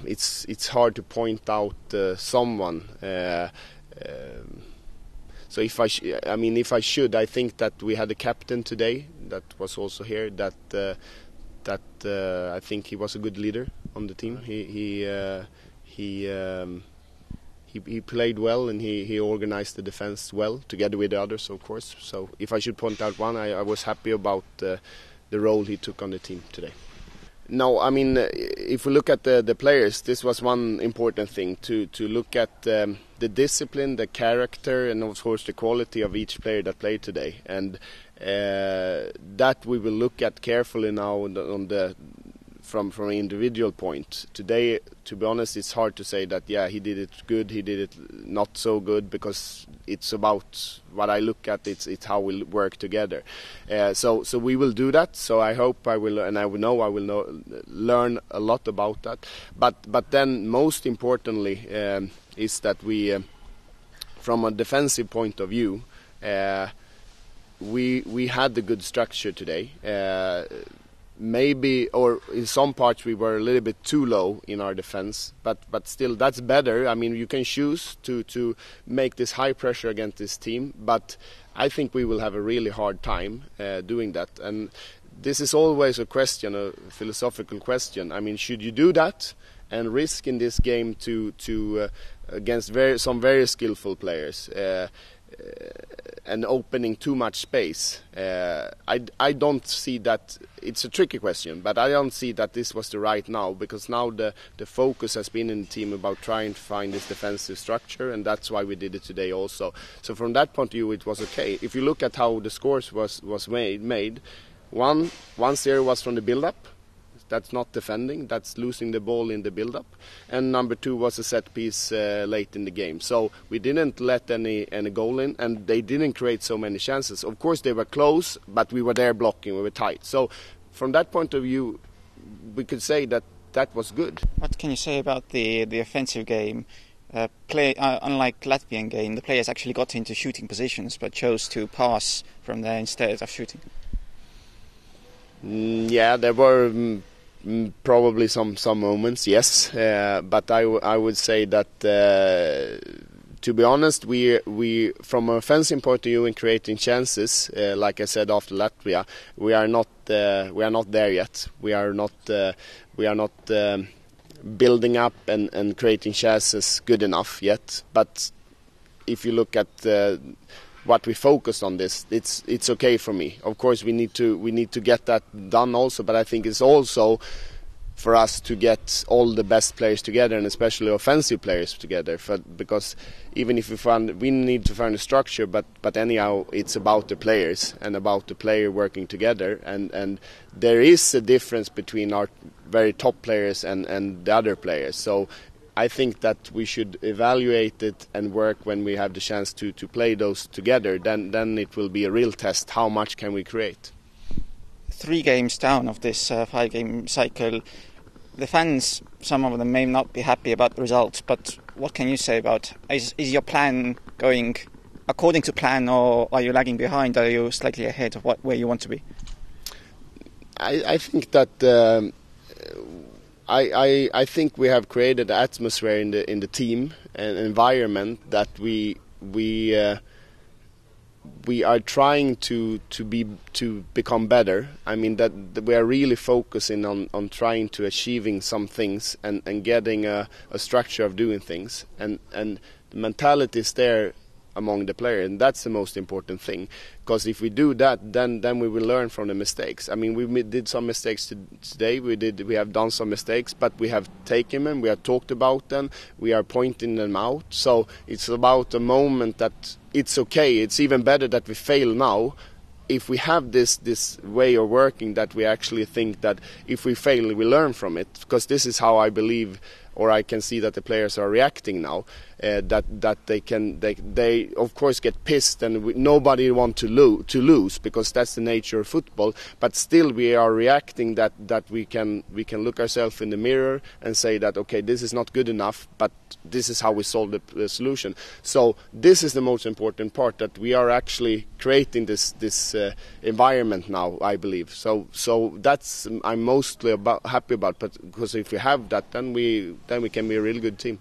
it's hard to point out someone. So if I should, I think that we had a captain today that was also here. That I think he was a good leader on the team. He played well, and he organized the defense well together with the others, of course. So if I should point out one, I was happy about the role he took on the team today. No, I mean, if we look at the players, this was one important thing, to look at the discipline, the character, and of course the quality of each player that played today. And that we will look at carefully now from an individual point. Today, to be honest, it's hard to say that, yeah, he did it good, he did it not so good, because it's about what I look at, it's how we work together. So we will do that. So I hope I will, and I know I will learn a lot about that. But then most importantly is that we, from a defensive point of view, we had the good structure today. Maybe, or in some parts we were a little bit too low in our defense, but still that's better. I mean, you can choose to make this high pressure against this team, but I think we will have a really hard time doing that. And this is always a question, a philosophical question. I mean, should you do that and risk in this game to against some very skillful players? And opening too much space. I don't see that. It's a tricky question, but I don't see that this was the right now, because now the focus has been in the team about trying to find this defensive structure, and that's why we did it today also. So from that point of view, it was okay. If you look at how the scores was made, 1-0 was from the build-up. That's not defending, that's losing the ball in the build-up. And number 2 was a set piece late in the game. So we didn't let any goal in, and they didn't create so many chances. Of course they were close, but we were there blocking, we were tight. So from that point of view, we could say that was good. What can you say about the offensive game? Unlike Latvian game, the players actually got into shooting positions, but chose to pass from there instead of shooting. Yeah, there were probably some moments, yes, but I would say that to be honest, we from an offensive point of view in creating chances, like I said after Latvia, we are not there yet. We are not building up and creating chances good enough yet. But if you look at what we focused on, it's okay for me. Of course, we need to get that done also, but I think it's also for us to get all the best players together, and especially offensive players together. Because even if we need to find a structure, but anyhow, it's about the players and about the player working together, and there is a difference between our very top players and the other players. So I think that we should evaluate it and work when we have the chance to play those together. Then it will be a real test. How much can we create? 3 games down of this 5-game cycle. The fans, some of them may not be happy about the results, but what can you say about, is your plan going according to plan, or are you lagging behind? Are you slightly ahead of where you want to be? I think that I think we have created an atmosphere in the team, an environment that we are trying to become better. I mean that we are really focusing on trying to achieving some things and getting a structure of doing things, and the mentality is there among the players, and that's the most important thing. Because if we do that, then we will learn from the mistakes. I mean, we did some mistakes today. We have done some mistakes, but we have taken them. We have talked about them. We are pointing them out. So it's about a moment that it's okay. It's even better that we fail now. If we have this way of working, that we actually think that if we fail, we learn from it. Because this is how I believe, or I can see that the players are reacting now. That they of course get pissed, and nobody wants to lose, because that's the nature of football. But still, we are reacting that we can look ourselves in the mirror and say that, okay, this is not good enough, but this is how we solve the solution. So this is the most important part, that we are actually creating this environment now, I believe. So that's I'm mostly happy about, but because if we have that, then we then we can be a really good team.